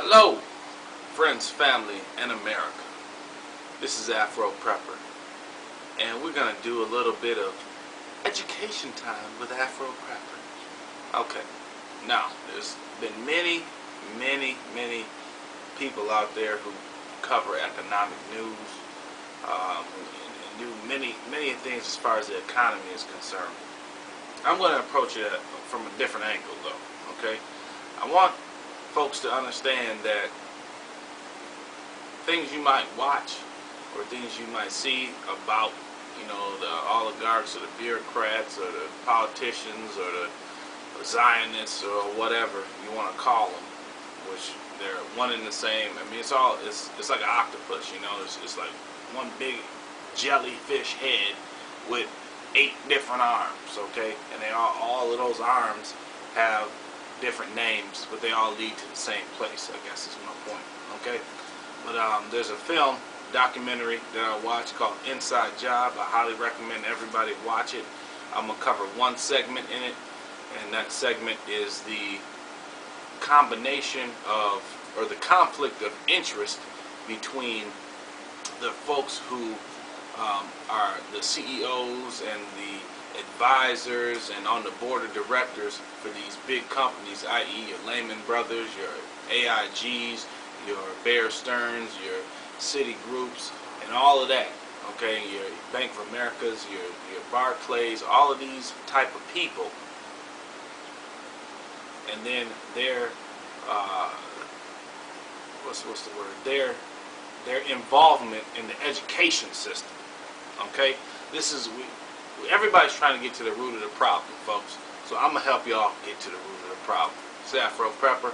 Hello, friends, family, and America. This is Afro Prepper, and we're going to do a little bit of education time with Afro Prepper. Okay, now, there's been many people out there who cover economic news, and do many things as far as the economy is concerned. I'm going to approach it from a different angle, though, okay? I want folks to understand that things you might watch or things you might see about, the oligarchs or the bureaucrats or the politicians or the Zionists or whatever you want to call them, which they're one and the same. I mean, it's like an octopus, it's like one big jellyfish head with 8 different arms, okay? And all of those arms have different names, but they all lead to the same place, I guess is my point, okay? But there's a documentary that I watched called Inside Job. I highly recommend everybody watch it. I'm going to cover one segment in it, and that segment is the combination of, or the conflict of interest between the folks who are the CEOs and the advisors and on the board of directors for these big companies, i.e. your Lehman Brothers, your AIGs, your Bear Stearns, your Citigroups, and all of that, okay, your Bank of Americas, your Barclays, all of these type of people, and then their what's the word? Their involvement in the education system. Okay, everybody's trying to get to the root of the problem, folks. So I'm gonna help y'all get to the root of the problem. It's Afro Prepper.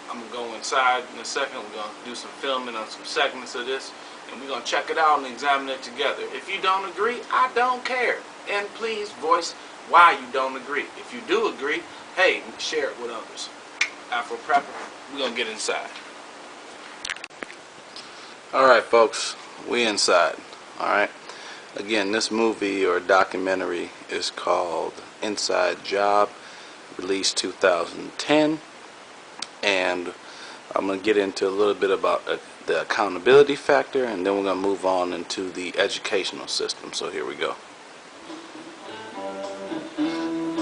I'm gonna go inside in a second. We're gonna do some filming on some segments of this, and we're gonna check it out and examine it together. If you don't agree, I don't care, and please voice why you don't agree. If you do agree, hey, share it with others. Afro Prepper, we're gonna get inside. Alright folks, we inside. Alright, again, this movie or documentary is called Inside Job, released 2010, and I'm going to get into a little bit about the accountability factor, and then we're going to move on into the educational system. So here we go.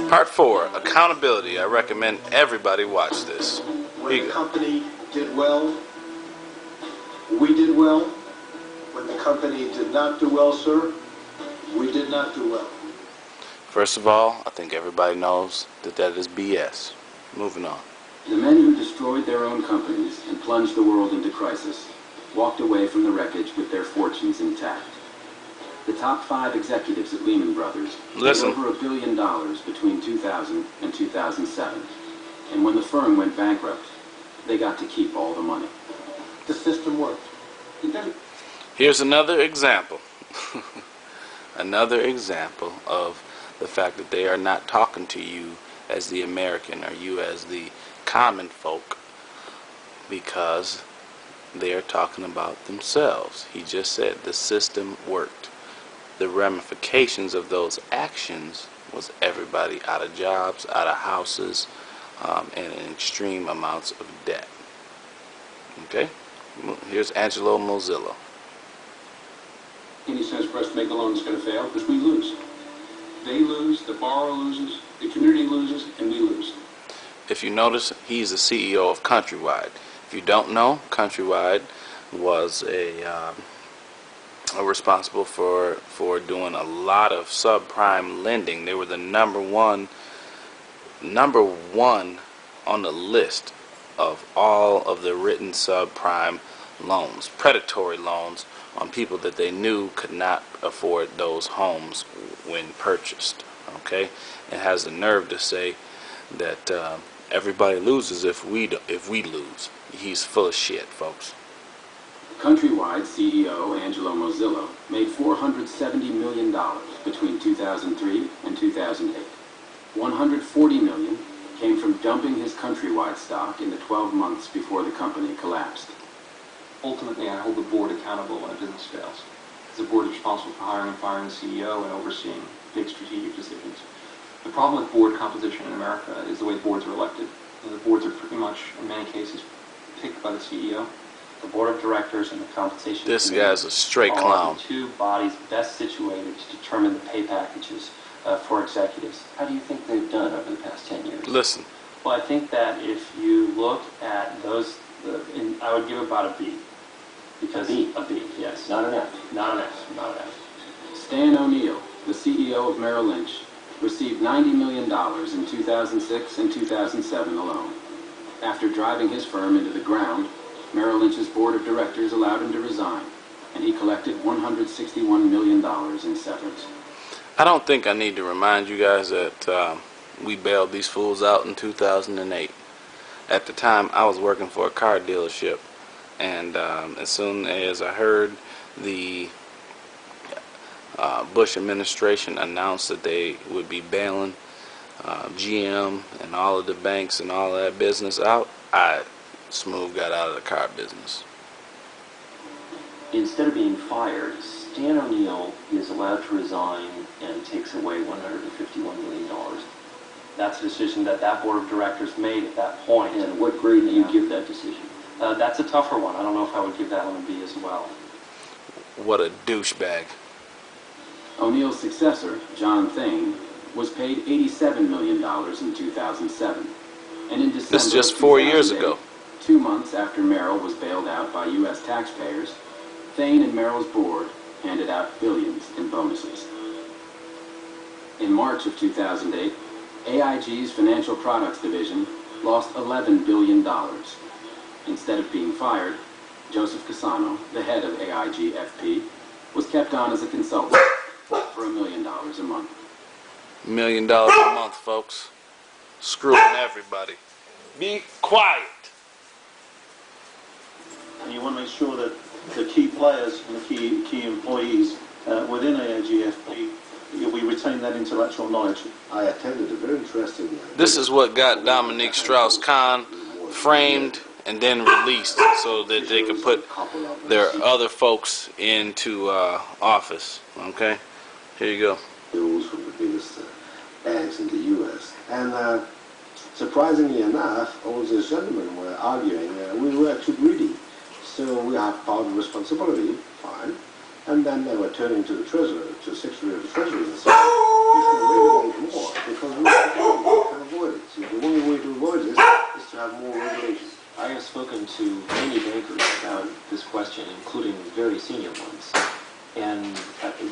Part 4, accountability. I recommend everybody watch this. When the company did well, we did well. When the company did not do well, sir, we did not do well. First of all, I think everybody knows that is BS. Moving on. The men who destroyed their own companies and plunged the world into crisis walked away from the wreckage with their fortunes intact. The top 5 executives at Lehman Brothers made over $1 billion between 2000 and 2007. And when the firm went bankrupt, they got to keep all the money. The system worked. Here's another example. Another example of the fact that they are not talking to you as the American or you as the common folk, because they are talking about themselves. He just said the system worked. The ramifications of those actions was everybody out of jobs, out of houses, and in extreme amounts of debt. Okay? Here's Angelo Mozillo. Any sense for us to make a loan that's going to fail, because we lose. They lose, the borrower loses, the community loses, and we lose. If you notice, he's the CEO of Countrywide. If you don't know, Countrywide was responsible for doing a lot of subprime lending. They were the number one on the list of all of the written subprime loans, predatory loans on people that they knew could not afford those homes when purchased. Okay, it has the nerve to say that everybody loses if we lose. He's full of shit, folks. Countrywide CEO Angelo Mozillo made $470 million between 2003 and 2008. $140 million came from dumping his Countrywide stock in the 12 months before the company collapsed. Ultimately, I hold the board accountable when a business fails. The board is responsible for hiring and firing the CEO and overseeing big strategic decisions. The problem with board composition in America is the way boards are elected. The boards are pretty much, in many cases, picked by the CEO? The board of directors and the compensation This committee guy's a straight are clown. the two bodies best situated to determine the pay packages for executives. How do you think they've done over the past 10 years? Listen, Well, I think that if you look at those, I would give about a B. Because A B? A B, yes. Not an F. Not an F, not an F. Stan O'Neill, the CEO of Merrill Lynch, received $90 million in 2006 and 2007 alone. After driving his firm into the ground, Merrill Lynch's board of directors allowed him to resign, and he collected $161 million in severance. I don't think I need to remind you guys that we bailed these fools out in 2008. At the time, I was working for a car dealership, and as soon as I heard the Bush administration announced that they would be bailing GM and all of the banks and all of that business out, I smooth got out of the car business. Instead of being fired, Stan O'Neill is allowed to resign and takes away $151 million. That's a decision that that board of directors made at that point. And what grade do you give that decision? That's a tougher one. I don't know if I would give that one a B as well. What a douchebag. O'Neill's successor, John Thane, was paid $87 million in 2007. And in December This is just of 4 years 2008, ago. 2 months after Merrill was bailed out by U.S. taxpayers, Thane and Merrill's board handed out billions in bonuses. In March of 2008, AIG's Financial Products Division lost $11 billion. Instead of being fired, Joseph Cassano, the head of AIG FP, was kept on as a consultant for $1 million a month. $1 million a month, folks. Screwing everybody. Be quiet. And you want to make sure that the key players and the key employees within AIGFP, we retain that intellectual knowledge. I attended a very interesting... This is what got Dominique Strauss-Kahn framed and then released so that they could put their other folks into office. Okay? Here you go. Bills from the biggest banks in the U.S. And surprisingly enough, all these gentlemen were arguing we were too greedy, so we have part of responsibility, fine. And then they were turning to the treasurer, to the Secretary of the Treasury, and saying, you should regulate more, because we can avoid it. So the only way to avoid this is to have more regulation. I have spoken to many bankers about this question, including very senior ones. And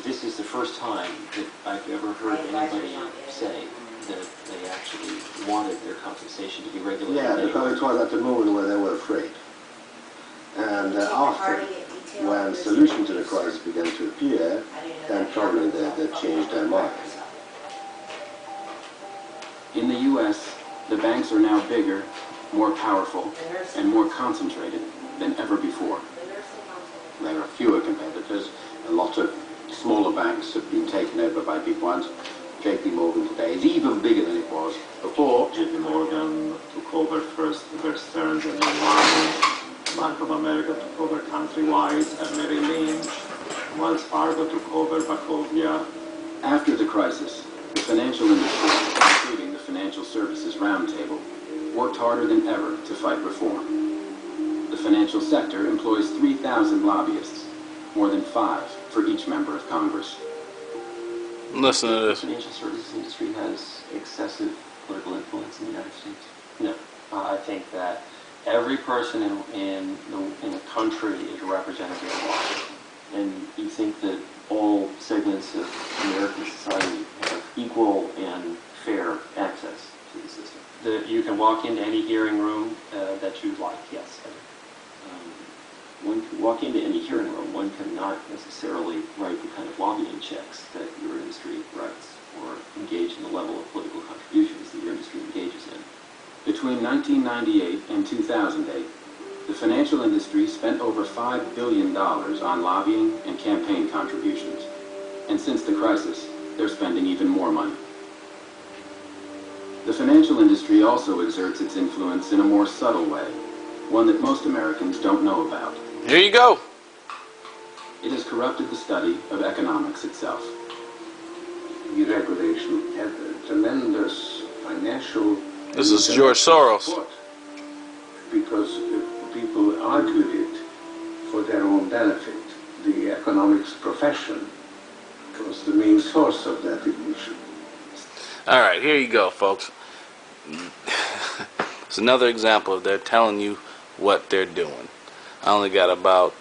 this is the first time that I've ever heard anybody say that they actually wanted their compensation to be regulated. Yeah, because it was at the moment where they were afraid. And after, when solutions to the crisis began to appear, then probably they changed their mind. In the U.S., the banks are now bigger, more powerful, and more concentrated than ever before. There are fewer competitors. A lot of smaller banks have been taken over by big ones. JP Morgan today is even bigger than it was before. JP Morgan took over first Bear Stearns and then Barclays. Bank of America took over Countrywide and Merrill Lynch. Wells Fargo took over Wachovia. After the crisis, the financial industry, including the Financial Services Roundtable, worked harder than ever to fight reform. The financial sector employs 3,000 lobbyists, more than 5 for each member of Congress. Listen to this. The financial services industry has excessive political influence in the United States. No, I think that every person in the country is represented in Washington. And you think that all segments of American society have equal and fair access to the system? You can walk into any hearing room that you like, yes. One can walk into any hearing room. One cannot necessarily write the kind of lobbying checks that your industry writes or engage in the level of political contributions that your industry engages in. Between 1998 and 2008, the financial industry spent over $5 billion on lobbying and campaign contributions. And since the crisis, they're spending even more money. The financial industry also exerts its influence in a more subtle way, one that most Americans don't know about. Here you go. It has corrupted the study of economics itself. Deregulation had a tremendous financial... This is George Soros. Because people profession was the main source of that illusion. All right, here you go, folks. It's another example of they're telling you what they're doing. I only got about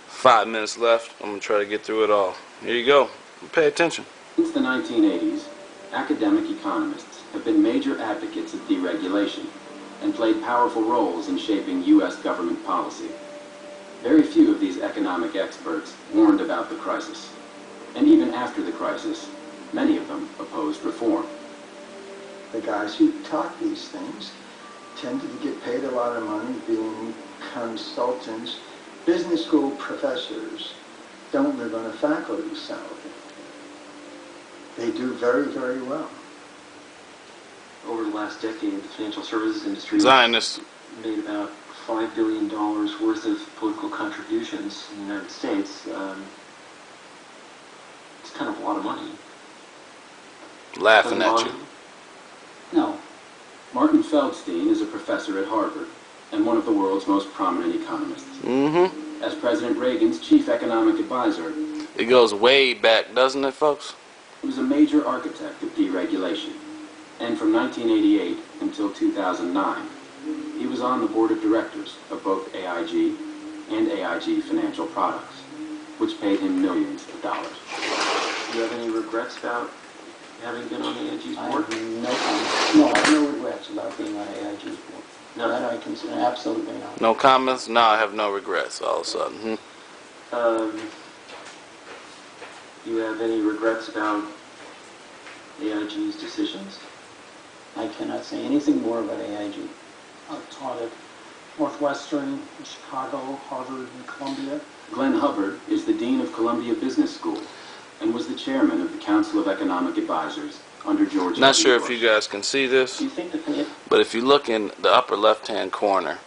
5 minutes left. I'm going to try to get through it all. Here you go. Pay attention. Since the 1980s, academic economists have been major advocates of deregulation and played powerful roles in shaping U.S. government policy. Very few of these economic experts warned about the crisis. And even after the crisis, many of them opposed reform. The guys who taught these things tended to get paid a lot of money being consultants. Business school professors don't live on a faculty salary. They do very, very well. Over the last decade, the financial services industry Zionists. made about $5 billion worth of political contributions in the United States. It's kind of a lot of money. Laughing at you. No. Martin Feldstein is a professor at Harvard and one of the world's most prominent economists. Mm-hmm. As President Reagan's chief economic advisor, It goes way back, doesn't it, folks? he was a major architect of deregulation. And from 1988 until 2009, he was on the board of directors of both AIG and AIG Financial Products, which paid him millions of dollars. Do you have any regrets about having been on AIG's I board? have no I have no regrets about being on AIG's board. No. That I consider absolutely not. No comments? No, I have no regrets all of a sudden. Do you have any regrets about AIG's decisions? I cannot say anything more about AIG. I've taught at Northwestern, Chicago, Harvard, and Columbia. Glenn Hubbard is the dean of Columbia Business School and was the chairman of the Council of Economic Advisors under George Not W. sure if Bush. you guys can see this, Do you think the but if you look in the upper left-hand corner,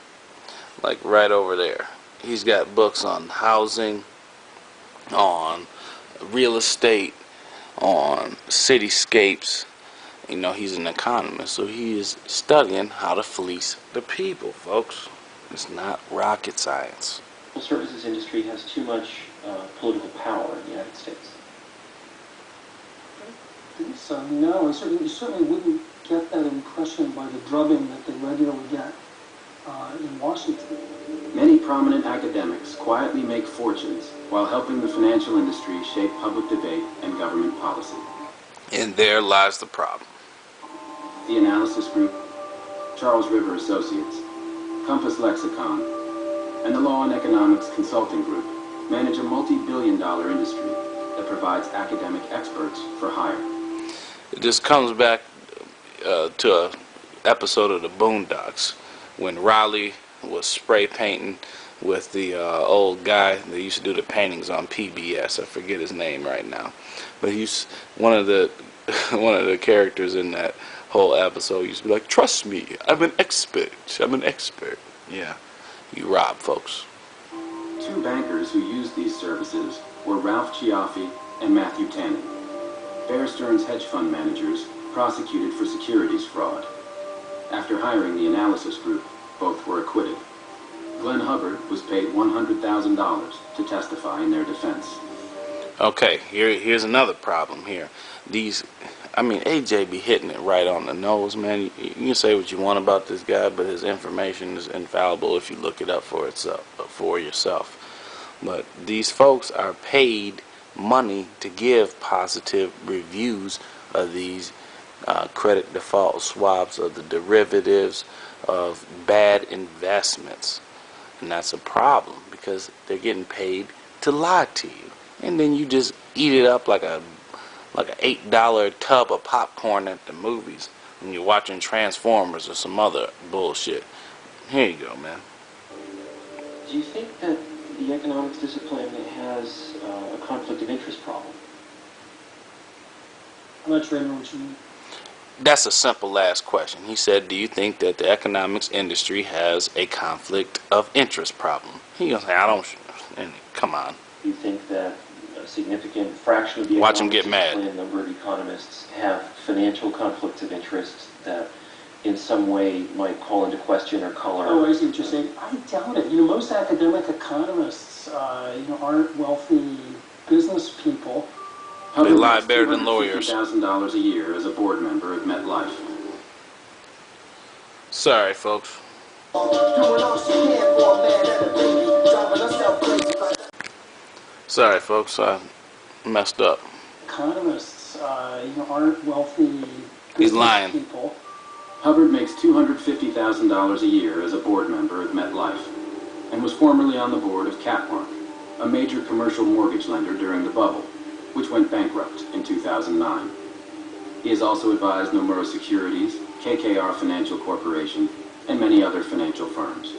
like right over there, he's got books on housing, on real estate, on cityscapes. You know, he's an economist, so he is studying how to fleece the people, folks. It's not rocket science. The services industry has too much political power in the United States. I think so. No, you certainly wouldn't get that impression by the drubbing that they regularly get in Washington. Many prominent academics quietly make fortunes while helping the financial industry shape public debate and government policy. And there lies the problem. The Analysis Group, Charles River Associates, Compass Lexicon, and the Law and Economics Consulting Group manage a multi-billion-dollar industry that provides academic experts for hire. It just comes back to an episode of the Boondocks when Riley was spray painting with the old guy that used to do the paintings on PBS. I forget his name right now, but he's one of the characters in that whole episode used to be like, "Trust me, I'm an expert. I'm an expert." Yeah, you rob folks. Two bankers who used these services were Ralph Ciaffi and Matthew Tannen, Bear Stearns hedge fund managers prosecuted for securities fraud. After hiring the Analysis Group, both were acquitted. Glenn Hubbard was paid $100,000 to testify in their defense. Okay, here's another problem here. AJ be hitting it right on the nose, man. You can say what you want about this guy, but his information is infallible if you look it up for yourself. But these folks are paid money to give positive reviews of these credit default swaps, of the derivatives, of bad investments. And that's a problem because they're getting paid to lie to you. And then you just eat it up like an $8 tub of popcorn at the movies when you're watching Transformers or some other bullshit. Here you go, man. Do you think that the economics discipline has a conflict of interest problem? I'm not sure I know what you mean. That's a simple last question. He said, do you think that the economics industry has a conflict of interest problem? He gonna say, I don't. And come on. Do you think that a significant fraction of the Watch him economics get mad. discipline, a number of economists have financial conflicts of interest that in some way might call into question or color? Oh, I see what you're saying. I doubt it. Most academic economists, aren't wealthy business people. Hubbard lie makes better than lawyers. $250,000 a year as a board member of MetLife. Sorry, folks. Sorry, folks. I messed up. Economists, aren't wealthy He's business lying. people. Hubbard makes $250,000 a year as a board member of MetLife, and was formerly on the board of Capmark, a major commercial mortgage lender during the bubble, which went bankrupt in 2009. He has also advised Nomura Securities, KKR Financial Corporation, and many other financial firms.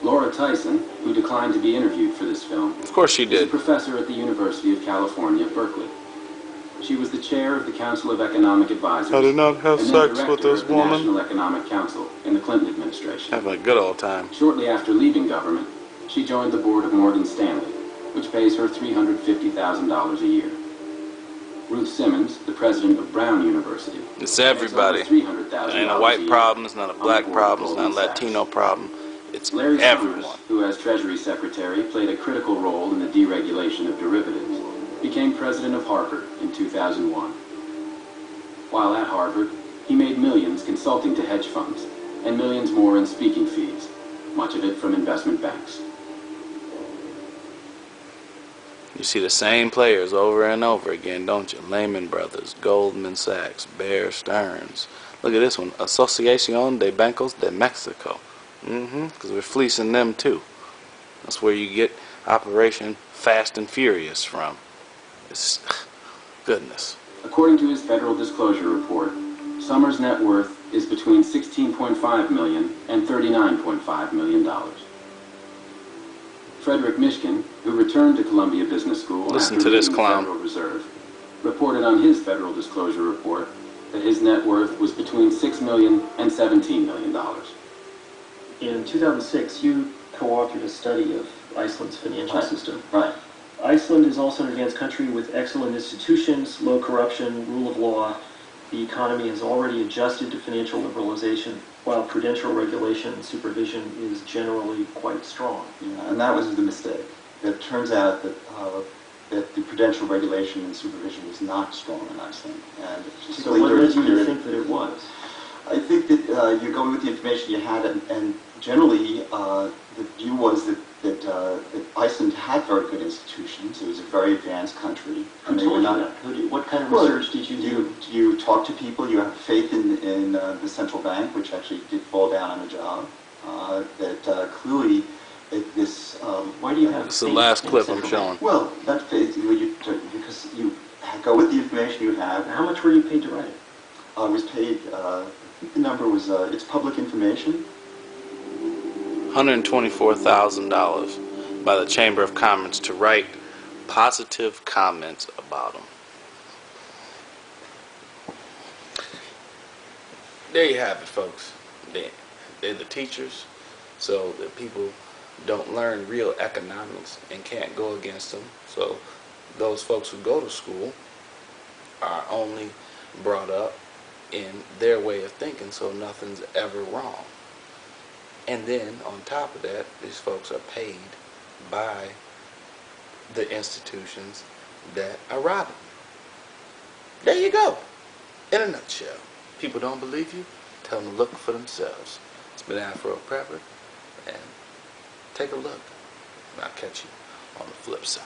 Laura Tyson, who declined to be interviewed for this film, Of course she is a did. professor at the University of California, Berkeley. She was the chair of the Council of Economic Advisors. I did not have and then sex director with this of the woman. National Economic Council in the Clinton administration. Having a good old time. Shortly after leaving government, she joined the board of Morgan Stanley, which pays her $350,000 a year. Ruth Simmons, the president of Brown University. It's everybody. It ain't a white problem, it's not a black problem, it's not a Latino problem. It's Larry everyone. Summers, who as Treasury Secretary played a critical role in the deregulation of derivatives, became president of Harvard in 2001. While at Harvard, he made millions consulting to hedge funds, and millions more in speaking fees, much of it from investment banks. You see the same players over and over again, don't you? Lehman Brothers, Goldman Sachs, Bear Stearns. Look at this one, Asociación de Bancos de Mexico. Because we're fleecing them too. That's where you get Operation Fast and Furious from. It's goodness. According to his federal disclosure report, Summers' net worth is between $16.5 million and $39.5 million. Frederick Mishkin, who returned to Columbia Business School Listen after to this leaving the clown. Federal Reserve, reported on his federal disclosure report that his net worth was between $6 million and $17 million. In 2006, you co-authored a study of Iceland's financial system. Right. Iceland is also an advanced country with excellent institutions, low corruption, rule of law. The economy has already adjusted to financial liberalization, while prudential regulation and supervision is generally quite strong. Yeah, and that was the mistake. It turns out that that the prudential regulation and supervision was not strong in Iceland. And So what led you to think that it was? I think that you're going with the information you had, and generally the view was that Iceland had very good institutions. It was a very advanced country. Who told you that? What kind of research did you do? You talk to people, you have faith in the central bank, which actually did fall down on the job. That clearly this... Why do you have It's the last clip I'm showing. Well, that faith, because you go with the information you have. How much were you paid to write it? I was paid, I think the number was, it's public information. $124,000 by the Chamber of Commerce to write positive comments about them. There you have it, folks. They're the teachers, so that people don't learn real economics and can't go against them. So those folks who go to school are only brought up in their way of thinking, so nothing's ever wrong. And then on top of that, these folks are paid by the institutions that are robbing. There you go. In a nutshell. People don't believe you, tell them to look for themselves. It's been Afro Prepper, and take a look. And I'll catch you on the flip side.